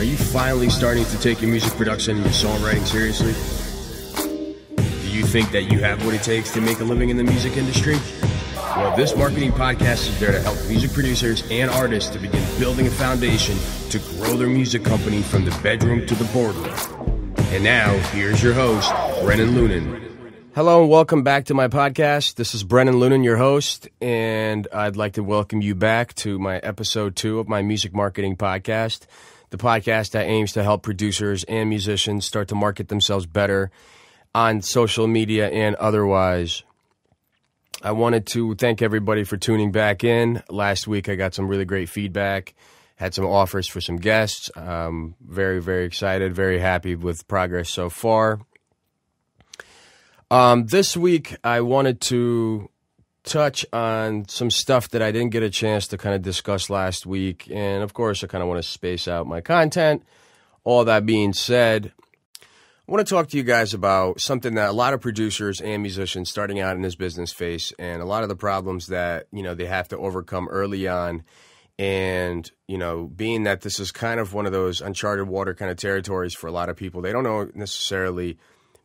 Are you finally starting to take your music production and your songwriting seriously? Do you think that you have what it takes to make a living in the music industry? Well, this marketing podcast is there to help music producers and artists to begin building a foundation to grow their music company from the bedroom to the boardroom. And now, here's your host, Brennan Lunan. Hello and welcome back to my podcast. This is Brennan Lunan, your host, and I'd like to welcome you back to my episode 2 of my music marketing podcast, the podcast that aims to help producers and musicians start to market themselves better on social media and otherwise. I wanted to thank everybody for tuning back in. Last week I got some really great feedback, had some offers for some guests. Very, very excited, very happy with progress so far. This week, I wanted to touch on some stuff that I didn't get a chance to kind of discuss last week. And, of course, I kind of want to space out my content. All that being said, I want to talk to you guys about something that a lot of producers and musicians starting out in this business face, and a lot of the problems that, they have to overcome early on. And, being that this is kind of one of those uncharted water kind of territories for a lot of people, they don't know necessarily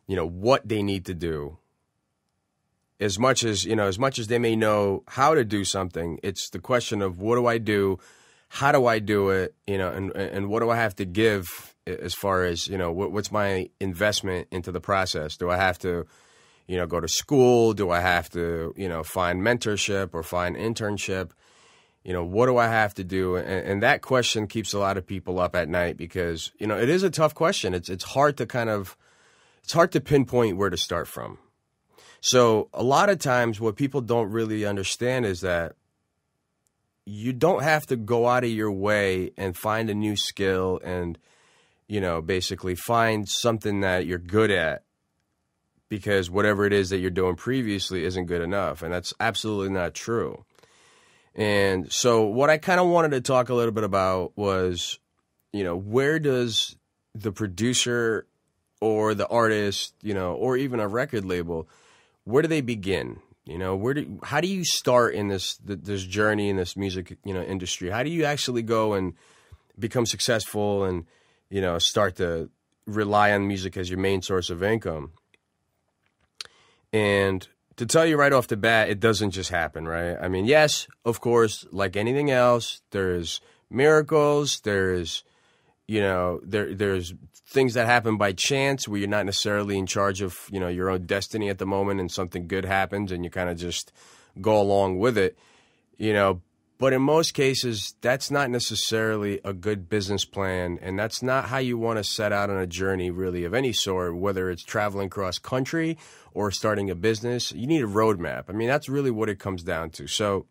what they need to do. As much as they may know how to do something, it's the question of what do I do? How do I do it? And what do I have to give as far as, what's my investment into the process? Do I have to, go to school? Do I have to, find mentorship or find internship? What do I have to do? And that question keeps a lot of people up at night because, it is a tough question. It's hard to pinpoint where to start from. So a lot of times what people don't really understand is that you don't have to go out of your way and find a new skill and, basically find something that you're good at because whatever it is that you're doing previously isn't good enough. And that's absolutely not true. And so what I kind of wanted to talk a little bit about was, where does the producer or the artist, or even a record label, where do they begin? How do you start in this journey in this music, industry? How do you actually go and become successful and, start to rely on music as your main source of income? And to tell you right off the bat, it doesn't just happen, right? I mean, yes, of course, like anything else, there's miracles, there's things that happen by chance where you're not necessarily in charge of, your own destiny at the moment and something good happens and you kind of just go along with it, But in most cases, that's not necessarily a good business plan, and that's not how you want to set out on a journey really of any sort, whether it's traveling cross country or starting a business. You need a roadmap. I mean, that's really what it comes down to. So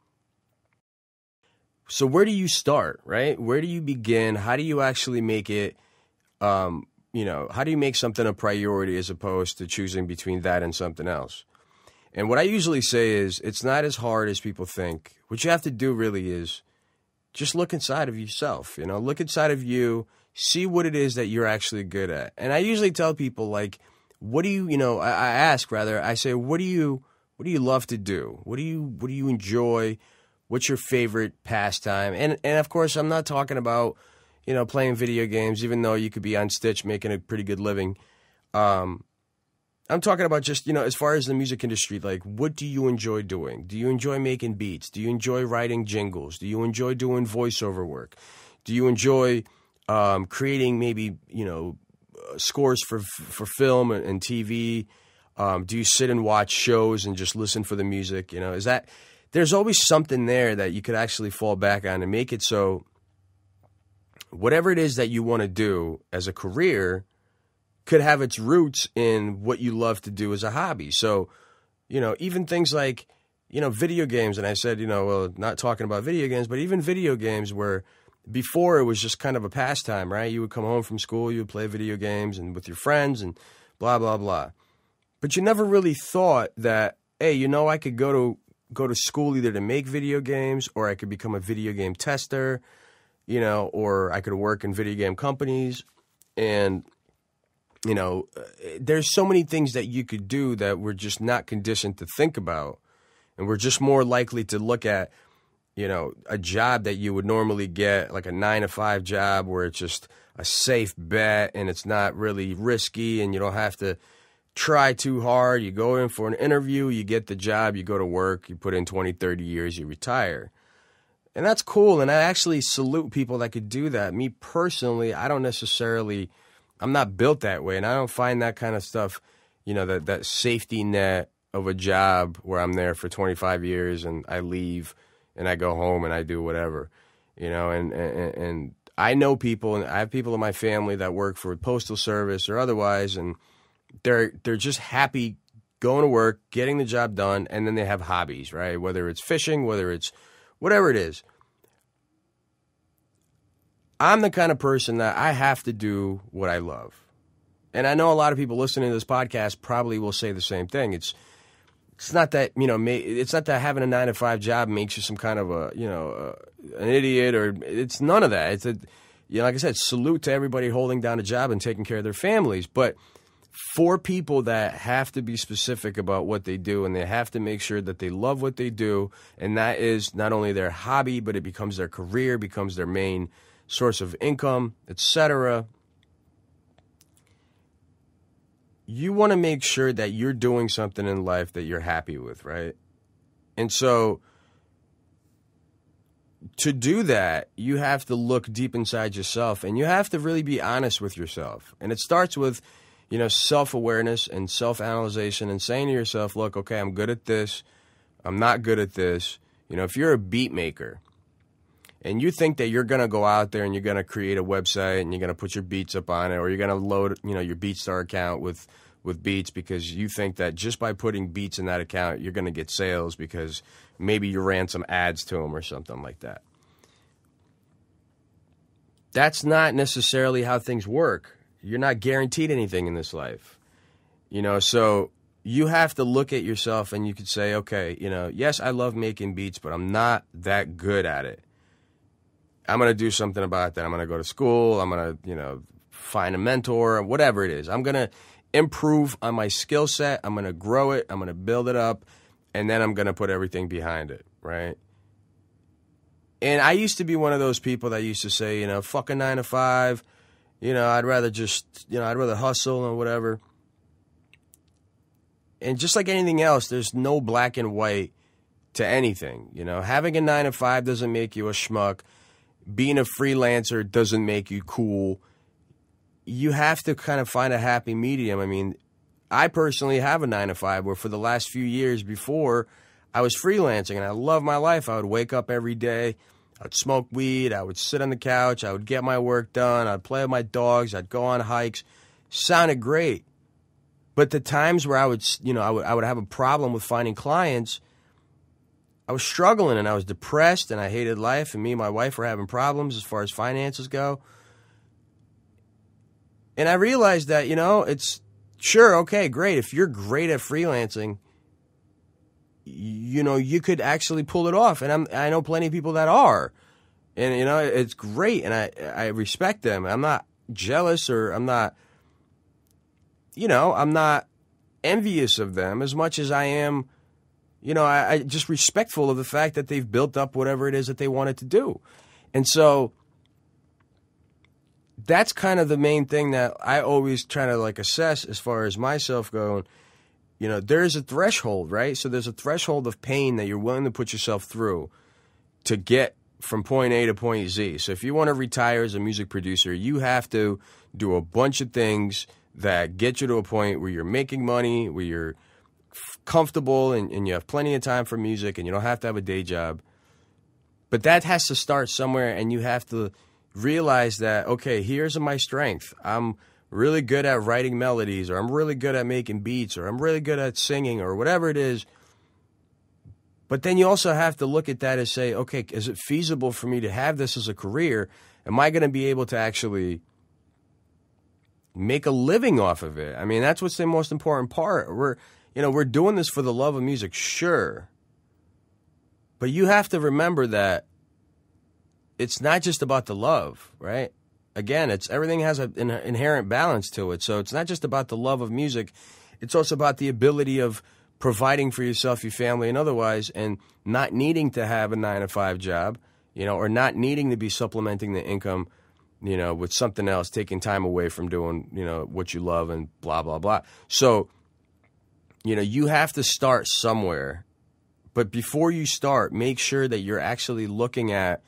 where do you start, right? Where do you begin? How do you actually make it, how do you make something a priority as opposed to choosing between that and something else? And what I usually say is it's not as hard as people think. What you have to do really is just look inside of yourself, look inside of you, see what it is that you're actually good at. And I usually tell people, like, what do you, I say, what do you love to do? What do you enjoy? What's your favorite pastime? And of course, I'm not talking about, playing video games, even though you could be on Stitch making a pretty good living. I'm talking about just, as far as the music industry, like, what do you enjoy doing? Do you enjoy making beats? Do you enjoy writing jingles? Do you enjoy doing voiceover work? Do you enjoy creating maybe, scores for film and TV? Do you sit and watch shows and just listen for the music? There's always something there that you could actually fall back on and make it so whatever it is that you want to do as a career could have its roots in what you love to do as a hobby. So, even things like, video games, and I said, not talking about video games, but even video games where before it was just kind of a pastime, right? You would come home from school, you would play video games and with your friends and blah, blah, blah. But you never really thought that, hey, I could go to school either to make video games or I could become a video game tester, or I could work in video game companies. And, there's so many things that you could do that we're just not conditioned to think about. And we're just more likely to look at, a job that you would normally get, like a 9-to-5 job where it's just a safe bet and it's not really risky and you don't have to try too hard. You go in for an interview, you get the job, you go to work, you put in 20, 30 years, you retire. And that's cool. And I actually salute people that could do that. Me personally, I'm not built that way. And I don't find that kind of stuff, that safety net of a job where I'm there for 25 years and I leave and I go home and I do whatever, and I know people, and I have people in my family that work for Postal Service or otherwise, and they're just happy going to work, getting the job done, and then they have hobbies, right? Whether it's fishing, whether it's whatever it is. I'm the kind of person that I have to do what I love. And I know a lot of people listening to this podcast probably will say the same thing. It's not that, it's not that having a 9-to-5 job makes you some kind of an idiot, or it's none of that. It's like I said, salute to everybody holding down a job and taking care of their families. But for people that have to be specific about what they do and they have to make sure that they love what they do, and that is not only their hobby, but it becomes their career, becomes their main source of income, etc. You want to make sure that you're doing something in life that you're happy with, right? And so to do that, you have to look deep inside yourself and you have to really be honest with yourself. And it starts with, self-awareness and self-analyzation and saying to yourself, look, okay, I'm good at this. I'm not good at this. If you're a beat maker and you think that you're going to go out there and you're going to create a website and you're going to put your beats up on it, or you're going to load, your BeatStar account with beats because you think that just by putting beats in that account, you're going to get sales because maybe you ran some ads to them or something like that. That's not necessarily how things work. You're not guaranteed anything in this life. So you have to look at yourself and you could say, okay, yes, I love making beats, but I'm not that good at it. I'm going to do something about that. I'm going to go to school. I'm going to, find a mentor, whatever it is. I'm going to improve on my skill set. I'm going to grow it. I'm going to build it up. And then I'm going to put everything behind it, right? And I used to be one of those people that used to say, fuck a 9-to-5. I'd rather just, I'd rather hustle or whatever. And just like anything else, there's no black and white to anything. Having a 9-to-5 doesn't make you a schmuck. Being a freelancer doesn't make you cool. You have to kind of find a happy medium. I mean, I personally have a 9-to-5 where for the last few years before I was freelancing and I love my life. I would wake up every day. I'd smoke weed. I would sit on the couch. I would get my work done. I'd play with my dogs. I'd go on hikes. Sounded great. But the times where I would have a problem with finding clients, I was struggling and I was depressed and I hated life, and me and my wife were having problems as far as finances go. And I realized that, it's sure, okay, great. If you're great at freelancing, you could actually pull it off. And I know plenty of people that are. And, it's great. And I respect them. I'm not jealous, or I'm not envious of them as much as I am, I just respectful of the fact that they've built up whatever it is that they wanted to do. And so that's kind of the main thing that I always try to assess as far as myself going. There's a threshold, right? So there's a threshold of pain that you're willing to put yourself through to get from point A to point Z. So if you want to retire as a music producer, you have to do a bunch of things that get you to a point where you're making money, where you're comfortable and you have plenty of time for music and you don't have to have a day job. But that has to start somewhere, and you have to realize that, okay, here's my strength. I'm really good at writing melodies, or I'm really good at making beats, or I'm really good at singing, or whatever it is. But then you also have to look at that and say, okay, is it feasible for me to have this as a career? Am I going to be able to actually make a living off of it? I mean, that's what's the most important part. We're doing this for the love of music, sure. But you have to remember that it's not just about the love, right? Again, everything has an inherent balance to it. So it's not just about the love of music. It's also about the ability of providing for yourself, your family, and otherwise, and not needing to have a 9-to-5 job, or not needing to be supplementing the income, with something else, taking time away from doing, what you love and blah, blah, blah. So, you have to start somewhere. But before you start, make sure that you're actually looking at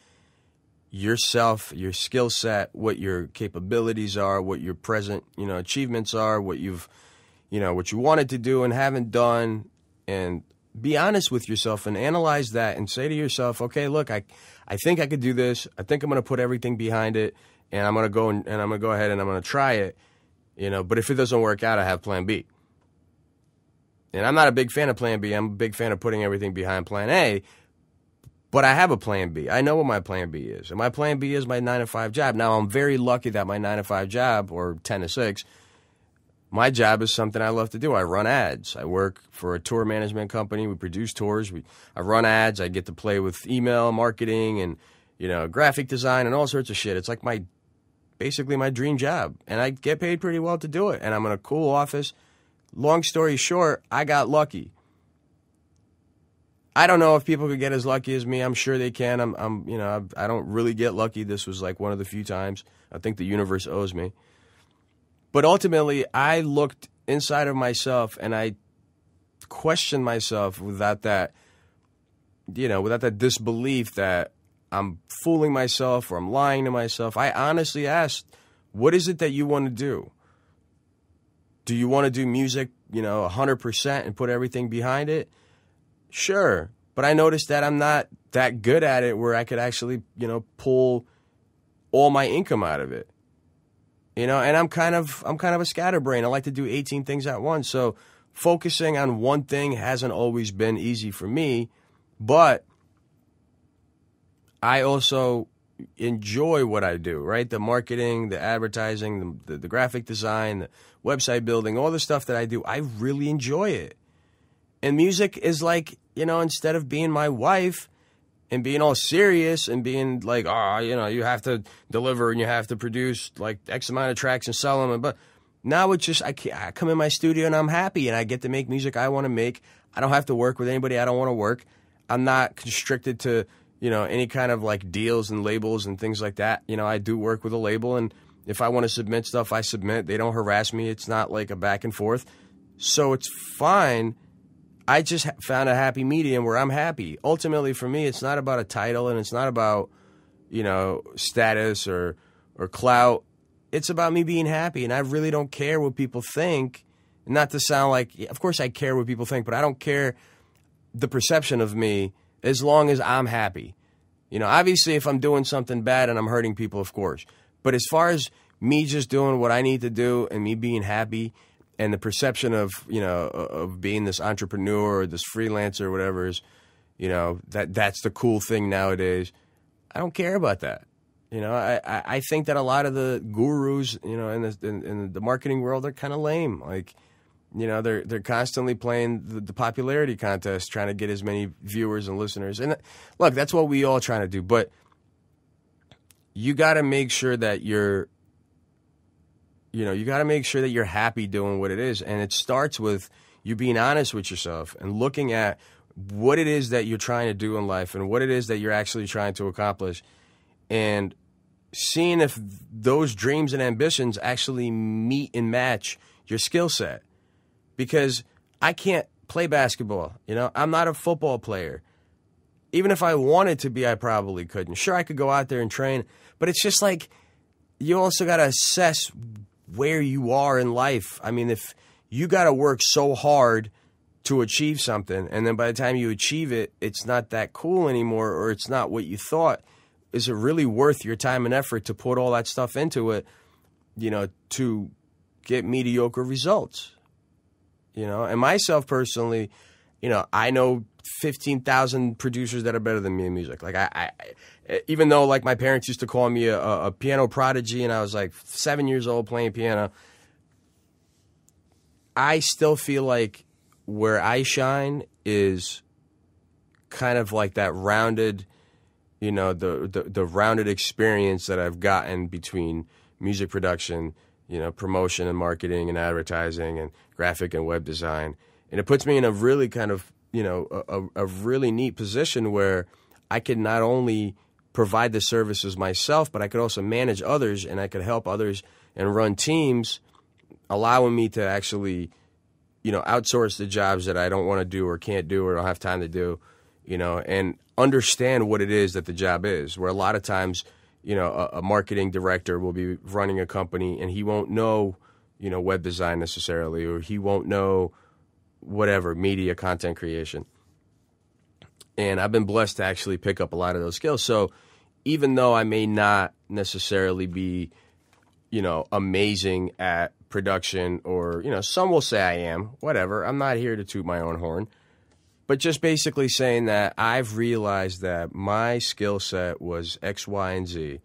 yourself, your skill set, what your capabilities are, what your present, achievements are, what you've, what you wanted to do and haven't done, and be honest with yourself and analyze that and say to yourself, okay, look, I think I could do this. I think I'm going to put everything behind it, and I'm going to go and I'm going to go ahead and I'm going to try it, but if it doesn't work out, I have plan B. And I'm not a big fan of plan B. I'm a big fan of putting everything behind plan A. But I have a plan B. I know what my plan B is. And my plan B is my 9-to-5 job. Now, I'm very lucky that my 9-to-5 job, or 10-to-6, my job is something I love to do. I run ads. I work for a tour management company. We produce tours. I run ads. I get to play with email marketing and, graphic design and all sorts of shit. It's like basically my dream job. And I get paid pretty well to do it. And I'm in a cool office. Long story short, I got lucky. I don't know if people could get as lucky as me. I'm sure they can. I don't really get lucky. This was like one of the few times. I think the universe owes me. But ultimately, I looked inside of myself and I questioned myself without that disbelief that I'm fooling myself or I'm lying to myself. I honestly asked, what is it that you want to do? Do you want to do music, 100% and put everything behind it? Sure. But I noticed that I'm not that good at it where I could actually, pull all my income out of it. And I'm kind of a scatterbrain. I like to do 18 things at once. So focusing on one thing hasn't always been easy for me, but I also enjoy what I do, right? The marketing, the advertising, the graphic design, the website building, all the stuff that I do, I really enjoy it. And music is like, instead of being my wife and being all serious and being like, you have to deliver and you have to produce like X amount of tracks and sell them. But now it's just, I come in my studio and I'm happy and I get to make music I want to make. I don't have to work with anybody I don't want to work. I'm not constricted to, any kind of like deals and labels and things like that. I do work with a label, and if I want to submit stuff, I submit. They don't harass me. It's not like a back and forth. So it's fine. I just found a happy medium where I'm happy. Ultimately, for me, it's not about a title and it's not about, status or clout. It's about me being happy, and I really don't care what people think. Not to sound like, of course I care what people think, but I don't care the perception of me as long as I'm happy. Obviously, if I'm doing something bad and I'm hurting people, of course. But as far as me just doing what I need to do and me being happy, and the perception of, of being this entrepreneur or this freelancer or whatever is, that's the cool thing nowadays. I don't care about that. I think that a lot of the gurus, in the marketing world, are kind of lame. Like, they're constantly playing the popularity contest, trying to get as many viewers and listeners. And look, that's what we all trying to do. But you got to make sure that you're happy doing what it is. And it starts with you being honest with yourself and looking at what it is that you're trying to do in life and what it is that you're actually trying to accomplish, and seeing if those dreams and ambitions actually meet and match your skill set. Because I can't play basketball. I'm not a football player. Even if I wanted to be, I probably couldn't. Sure, I could go out there and train, but it's just like you also got to assess where you are in life. I mean, if you got to work so hard to achieve something, and then by the time you achieve it, it's not that cool anymore, or it's not what you thought, is it really worth your time and effort to put all that stuff into it, to get mediocre results? And myself personally, I know 15,000 producers that are better than me in music. Like I even though like my parents used to call me a piano prodigy, and I was like 7 years old playing piano, I still feel like where I shine is kind of like that rounded, the rounded experience that I've gotten between music production, promotion and marketing and advertising and graphic and web design. And it puts me in a really kind of, a really neat position where I can not only provide the services myself, but I could also manage others, and I could help others and run teams, allowing me to actually, outsource the jobs that I don't want to do or can't do or don't have time to do, and understand what it is that the job is. Where a lot of times, a marketing director will be running a company and he won't know, web design necessarily, or he won't know whatever, media, content creation. And I've been blessed to actually pick up a lot of those skills. So even though I may not necessarily be, amazing at production, or, some will say I am, whatever. I'm not here to toot my own horn. But just basically saying that I've realized that my skill set was X, Y, and Z.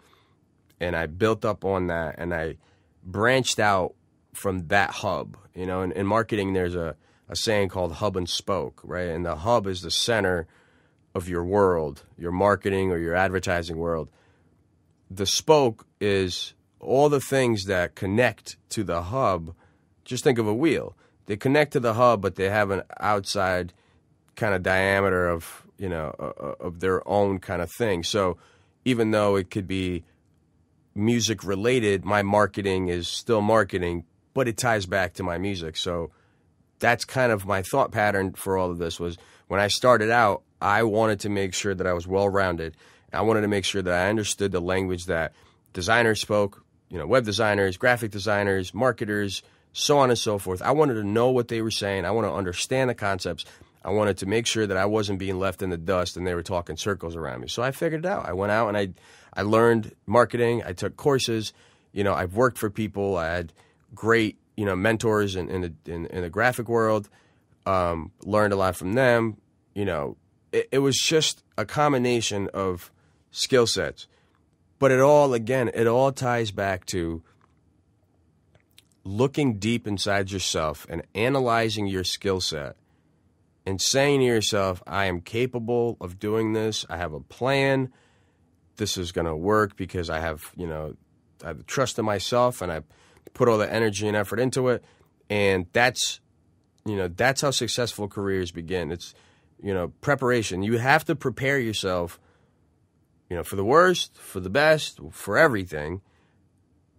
And I built up on that, and I branched out from that hub. In marketing, there's a saying called hub and spoke, right? And the hub is the center of your world, your marketing or your advertising world. The spoke is all the things that connect to the hub. Just think of a wheel. They connect to the hub, but they have an outside kind of diameter of, of their own kind of thing. So even though it could be music related, my marketing is still marketing, but it ties back to my music. So that's kind of my thought pattern for all of this. Was when I started out, I wanted to make sure that I was well-rounded. I wanted to make sure that I understood the language that designers spoke, web designers, graphic designers, marketers, so on and so forth. I wanted to know what they were saying. I want to understand the concepts. I wanted to make sure that I wasn't being left in the dust and they were talking circles around me. So I figured it out. I went out and I learned marketing. I took courses. I've worked for people. I had great, mentors in the graphic world. Learned a lot from them. It was just a combination of skill sets. But it all ties back to looking deep inside yourself and analyzing your skill set and saying to yourself, I am capable of doing this. I have a plan. This is going to work because I have trust in myself, and I put all the energy and effort into it. And that's how successful careers begin. It's, preparation. You have to prepare yourself, for the worst, for the best, for everything.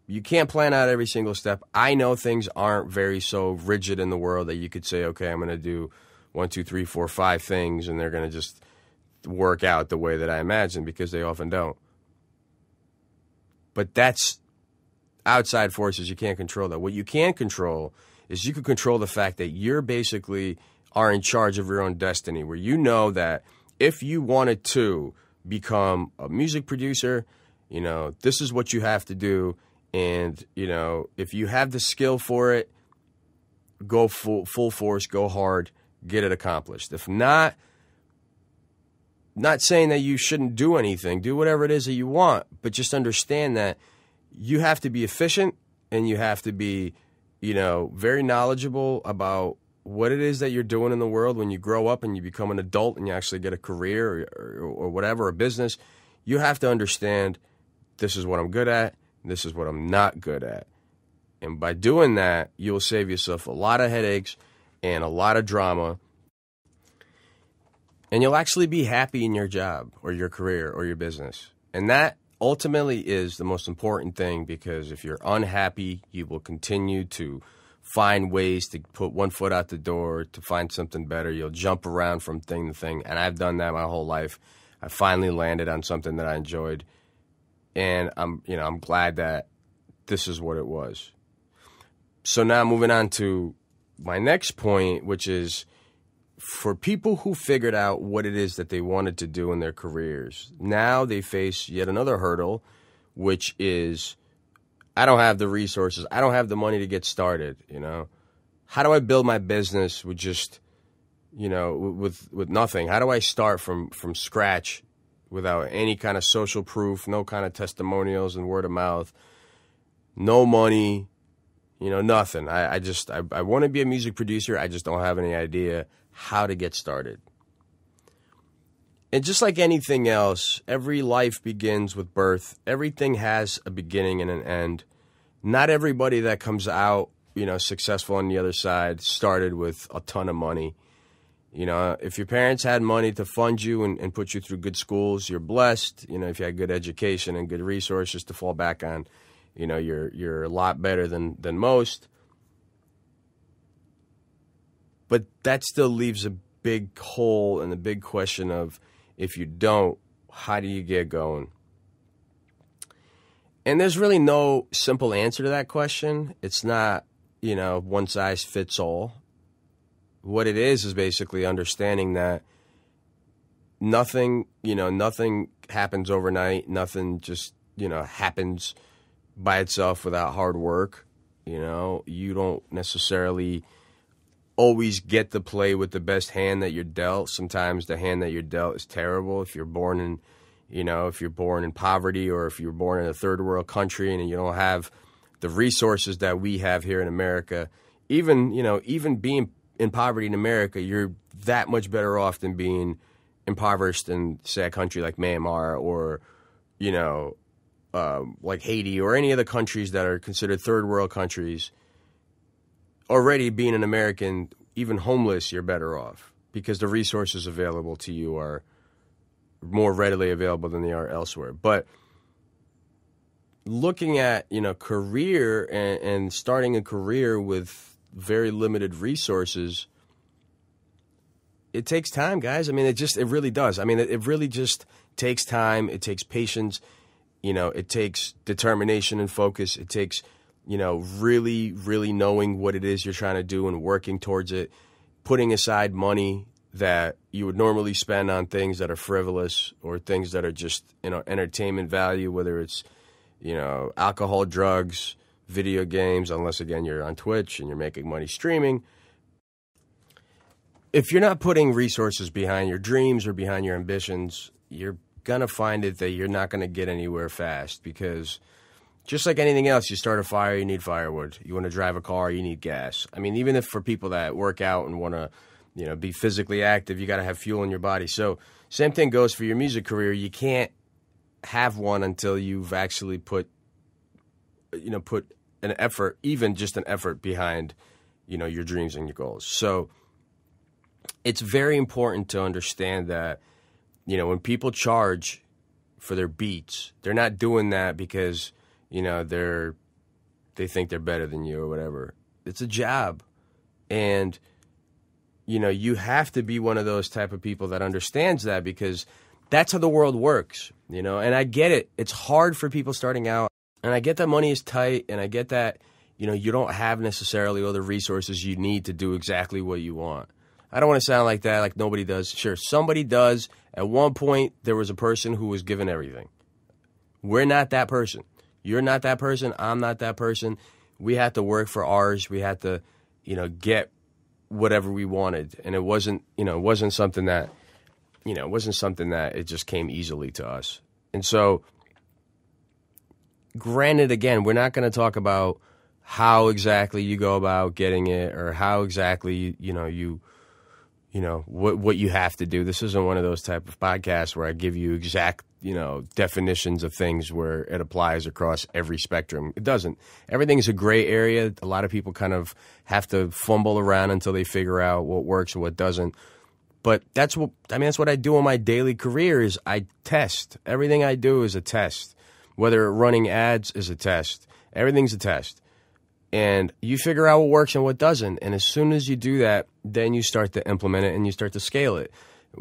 You can't plan out every single step. I know things aren't very so rigid in the world that you could say, okay, I'm going to do 1, 2, 3, 4, 5 things, and they're going to just work out the way that I imagine, because they often don't. But that's outside forces. You can't control that. What you can control is you can control the fact that you're basically are in charge of your own destiny, where you know that if you wanted to become a music producer, this is what you have to do. And, if you have the skill for it, go full force, go hard, get it accomplished. If not saying that you shouldn't do anything, do whatever it is that you want, but just understand that you have to be efficient and you have to be, very knowledgeable about what it is that you're doing in the world. When you grow up and you become an adult and you actually get a career or whatever, a business, you have to understand, this is what I'm good at, and this is what I'm not good at. And by doing that, you'll save yourself a lot of headaches and a lot of drama. And you'll actually be happy in your job or your career or your business. And that ultimately is the most important thing, because if you're unhappy, you will continue to find ways to put one foot out the door to find something better. You'll jump around from thing to thing. And I've done that my whole life. I finally landed on something that I enjoyed. And I'm glad that this is what it was. So now moving on to my next point, which is for people who figured out what it is that they wanted to do in their careers. Now they face yet another hurdle, which is, I don't have the resources. I don't have the money to get started, How do I build my business with just, with nothing? How do I start from scratch without any kind of social proof, no kind of testimonials and word of mouth, no money, nothing? I want to be a music producer. I just don't have any idea how to get started. And just like anything else, every life begins with birth. Everything has a beginning and an end. Not everybody that comes out successful on the other side started with a ton of money. If your parents had money to fund you and put you through good schools, you're blessed. If you had good education and good resources to fall back on, you're a lot better than most. But that still leaves a big hole and the big question of, if you don't, how do you get going? And there's really no simple answer to that question. It's not, one size fits all. What it is basically understanding that nothing happens overnight. Nothing just, happens by itself without hard work. You don't necessarily always get to play with the best hand that you're dealt. Sometimes the hand that you're dealt is terrible. If you're born in poverty, or if you're born in a third world country and you don't have the resources that we have here in America, even being in poverty in America, you're that much better off than being impoverished in, say, a country like Myanmar or, like Haiti or any other countries that are considered third world countries. Already being an American, even homeless, you're better off because the resources available to you are more readily available than they are elsewhere. But looking at, career and starting a career with very limited resources, it takes time, guys. It really does. It really just takes time. It takes patience. It takes determination and focus. It takes, really, really knowing what it is you're trying to do and working towards it, putting aside money that you would normally spend on things that are frivolous or things that are just, entertainment value, whether it's, alcohol, drugs, video games, unless, again, you're on Twitch and you're making money streaming. If you're not putting resources behind your dreams or behind your ambitions, you're going to find it that you're not going to get anywhere fast, because just like anything else, you start a fire, you need firewood. You want to drive a car, you need gas. Even if for people that work out and want to, be physically active, you got to have fuel in your body. So same thing goes for your music career. You can't have one until you've actually put an effort, even just an effort behind, your dreams and your goals. So it's very important to understand that, when people charge for their beats, they're not doing that because, they think they're better than you or whatever. It's a job. And, you have to be one of those type of people that understands that, because that's how the world works, and I get it. It's hard for people starting out, and I get that money is tight, and I get that, you don't have necessarily all the resources you need to do exactly what you want. I don't want to sound like that, like nobody does. Sure, somebody does. At one point, there was a person who was given everything. We're not that person. You're not that person. I'm not that person. We had to work for ours. We had to, get whatever we wanted. And it wasn't something that, it just came easily to us. And so, granted, again, we're not going to talk about how exactly you go about getting it or how exactly, what you have to do. This isn't one of those type of podcasts where I give you exact, definitions of things where it applies across every spectrum. It doesn't. Everything's a gray area. A lot of people kind of have to fumble around until they figure out what works and what doesn't. But that's what I do in my daily career is I test. Everything I do is a test. Whether running ads is a test. Everything's a test. And you figure out what works and what doesn't. And as soon as you do that, then you start to implement it and you start to scale it.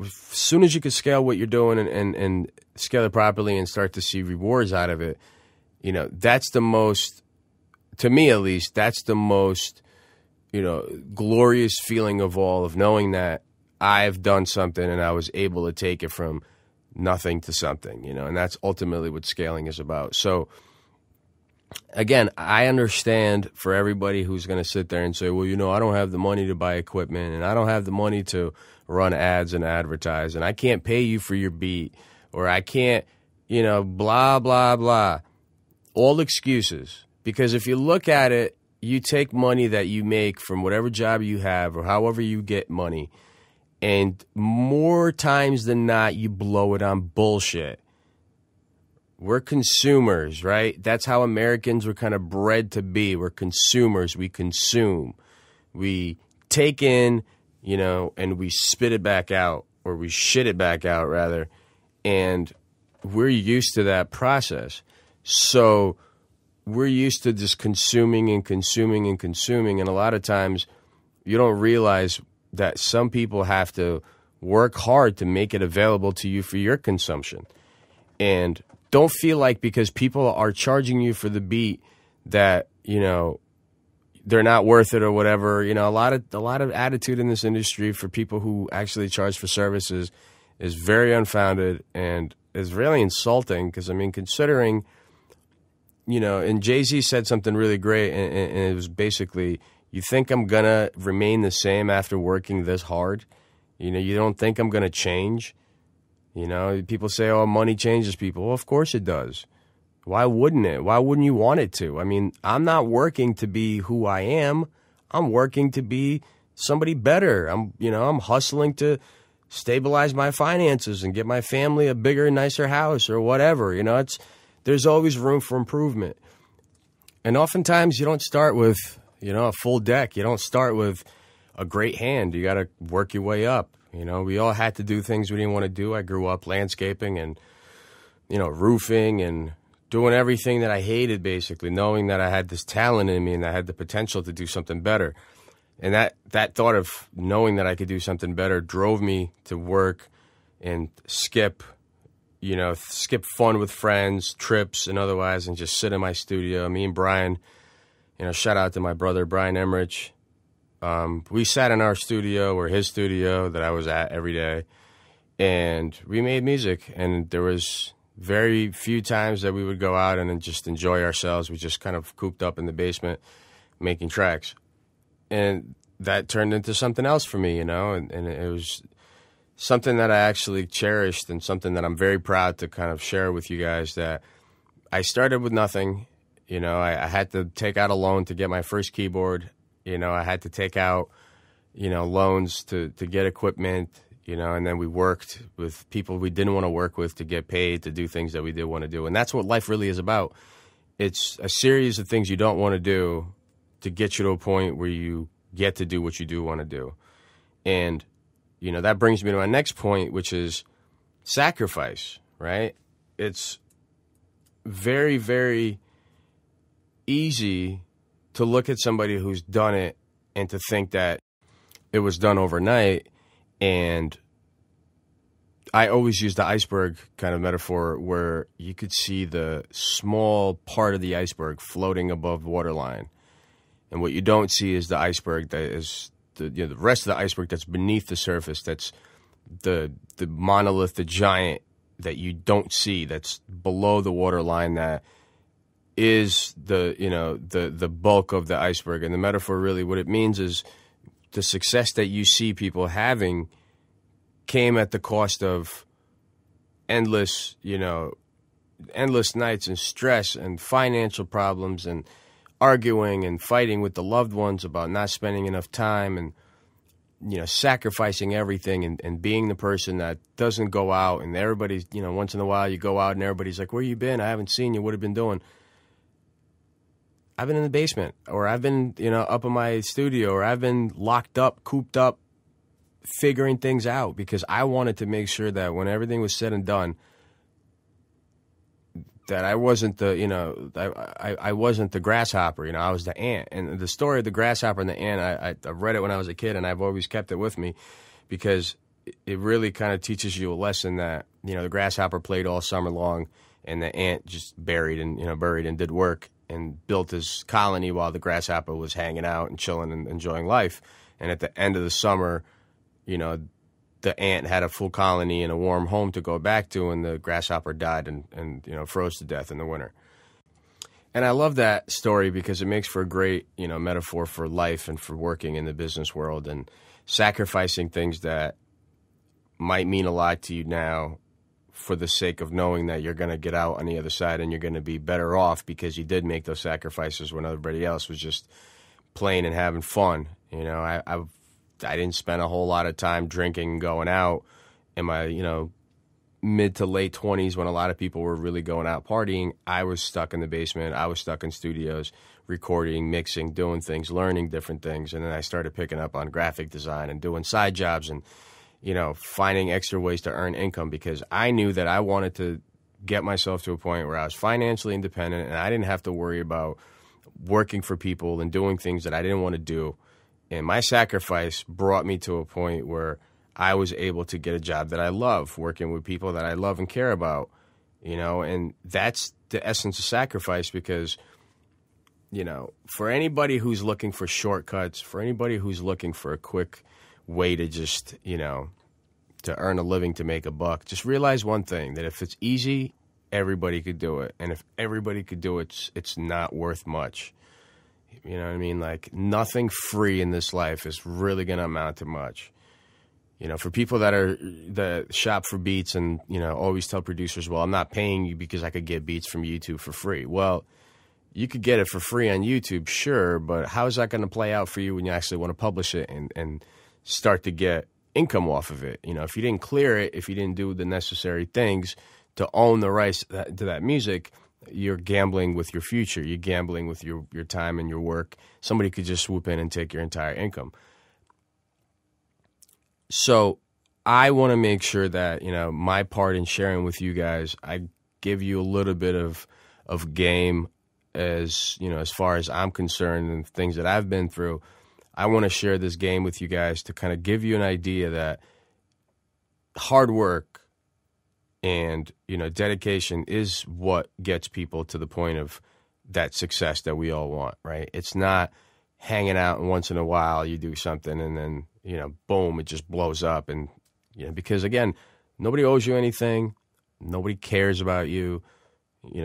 As soon as you can scale what you're doing and scale it properly and start to see rewards out of it, that's the most, to me at least, that's the most, glorious feeling of all, of knowing that I've done something and I was able to take it from nothing to something, and that's ultimately what scaling is about. So, again, I understand for everybody who's going to sit there and say, well, I don't have the money to buy equipment and I don't have the money to run ads and advertise and I can't pay you for your beat or I can't, blah, blah, blah. All excuses. Because if you look at it, you take money that you make from whatever job you have or however you get money, and more times than not, you blow it on bullshit. We're consumers, right? That's how Americans were kind of bred to be. We're consumers. We consume. We take in, and we spit it back out, or we shit it back out, rather. And we're used to that process. So we're used to just consuming and consuming and consuming. And a lot of times you don't realize that some people have to work hard to make it available to you for your consumption. And don't feel like because people are charging you for the beat that, they're not worth it or whatever. A lot of attitude in this industry for people who actually charge for services is very unfounded and is really insulting because, considering, and Jay-Z said something really great, and it was basically, you think I'm going to remain the same after working this hard? You don't think I'm going to change? People say, oh, money changes people. Well, of course it does. Why wouldn't it? Why wouldn't you want it to? I'm not working to be who I am. I'm working to be somebody better. I'm hustling to stabilize my finances and get my family a bigger, nicer house or whatever. There's always room for improvement. And oftentimes you don't start with, a full deck. You don't start with a great hand. You got to work your way up. We all had to do things we didn't want to do. I grew up landscaping and, roofing and doing everything that I hated, basically, knowing that I had this talent in me and I had the potential to do something better. And that thought of knowing that I could do something better drove me to work and skip fun with friends, trips and otherwise, and just sit in my studio. Me and Brian, shout out to my brother, Brian Emmerich. We sat in our studio or his studio that I was at every day, and we made music. And there was very few times that we would go out and then just enjoy ourselves. We just kind of cooped up in the basement making tracks. And that turned into something else for me, and it was something that I actually cherished and something that I'm very proud to kind of share with you guys, that I started with nothing. I had to take out a loan to get my first keyboard. I had to take out, loans to get equipment, and then we worked with people we didn't want to work with to get paid to do things that we did want to do. And that's what life really is about. It's a series of things you don't want to do to get you to a point where you get to do what you do want to do. And, that brings me to my next point, which is sacrifice, right? It's very, very easy to look at somebody who's done it and to think that it was done overnight. And I always use the iceberg kind of metaphor where you could see the small part of the iceberg floating above the waterline. And what you don't see is the iceberg that is the rest of the iceberg that's beneath the surface. That's the monolith, the giant that you don't see, that's below the waterline, that is the bulk of the iceberg. And the metaphor, really what it means is the success that you see people having came at the cost of endless nights and stress and financial problems and arguing and fighting with the loved ones about not spending enough time and, sacrificing everything and being the person that doesn't go out. And everybody's, once in a while you go out and everybody's like, where you been? I haven't seen you. What have you been doing? I've been in the basement, or I've been, up in my studio, or I've been locked up, cooped up, figuring things out, because I wanted to make sure that when everything was said and done, that I wasn't I wasn't the grasshopper, I was the ant. And the story of the grasshopper and the ant, I read it when I was a kid, and I've always kept it with me because it really kind of teaches you a lesson that, the grasshopper played all summer long and the ant just buried and did work and built his colony while the grasshopper was hanging out and chilling and enjoying life. And at the end of the summer, the ant had a full colony and a warm home to go back to, and the grasshopper died and froze to death in the winter. And I love that story because it makes for a great, metaphor for life and for working in the business world and sacrificing things that might mean a lot to you now for the sake of knowing that you're going to get out on the other side and you're going to be better off because you did make those sacrifices when everybody else was just playing and having fun. I didn't spend a whole lot of time drinking and going out in my, mid to late 20s, when a lot of people were really going out partying, I was stuck in the basement. I was stuck in studios, recording, mixing, doing things, learning different things. And then I started picking up on graphic design and doing side jobs and, finding extra ways to earn income, because I knew that I wanted to get myself to a point where I was financially independent and I didn't have to worry about working for people and doing things that I didn't want to do. And my sacrifice brought me to a point where I was able to get a job that I love, working with people that I love and care about, and that's the essence of sacrifice. Because, for anybody who's looking for shortcuts, for anybody who's looking for a quick way to just, to earn a living, to make a buck, just realize one thing, that if it's easy, everybody could do it. And if everybody could do it, it's not worth much. You know what I mean? Like, nothing free in this life is really going to amount to much. For people that shop for beats and, always tell producers, well, I'm not paying you because I could get beats from YouTube for free. Well, you could get it for free on YouTube, sure, but how is that going to play out for you when you actually want to publish it and start to get income off of it? If you didn't clear it, if you didn't do the necessary things to own the rights to that music, you're gambling with your future. You're gambling with your time and your work. Somebody could just swoop in and take your entire income. So I want to make sure that, my part in sharing with you guys, I give you a little bit of game as far as I'm concerned and things that I've been through. I want to share this game with you guys to kind of give you an idea that hard work and, dedication is what gets people to the point of that success that we all want, right? It's not hanging out and once in a while you do something and then, boom, it just blows up. And, because again, nobody owes you anything. Nobody cares about you,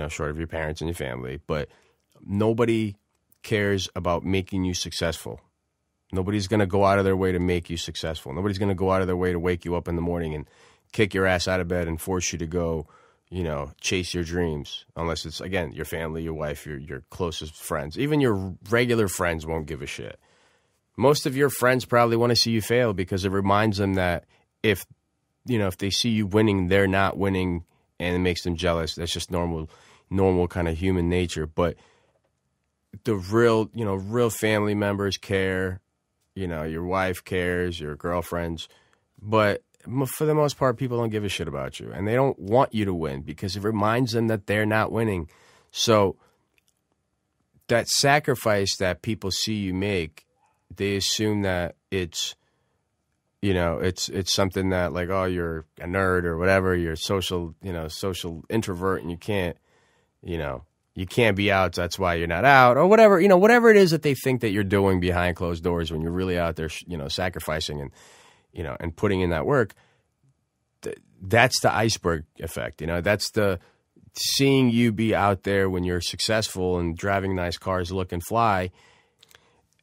short of your parents and your family, but nobody cares about making you successful. Nobody's going to go out of their way to make you successful. Nobody's going to go out of their way to wake you up in the morning and kick your ass out of bed and force you to go, chase your dreams. Unless it's, again, your family, your wife, your closest friends. Even your regular friends won't give a shit. Most of your friends probably want to see you fail because it reminds them that if they see you winning, they're not winning, and it makes them jealous. That's just normal kind of human nature. But the real family members care. Your wife cares, your girlfriends. But for the most part, people don't give a shit about you. And they don't want you to win because it reminds them that they're not winning. So that sacrifice that people see you make, they assume that it's, it's something that like, oh, you're a nerd or whatever. You're a social introvert and you can't be out. That's why you're not out or whatever, whatever it is that they think that you're doing behind closed doors when you're really out there, sacrificing and, and putting in that work. That's the iceberg effect. That's the seeing you be out there when you're successful and driving nice cars, looking fly.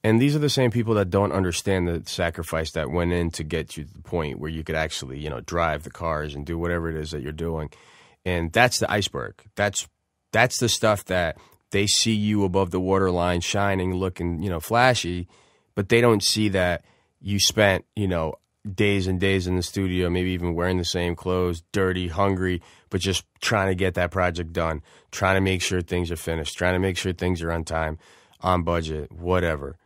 And these are the same people that don't understand the sacrifice that went in to get you to the point where you could actually, drive the cars and do whatever it is that you're doing. And that's the iceberg. That's the stuff that they see you above the waterline, shining, looking, flashy, but they don't see that you spent, days and days in the studio, maybe even wearing the same clothes, dirty, hungry, but just trying to get that project done, trying to make sure things are finished, trying to make sure things are on time, on budget, whatever.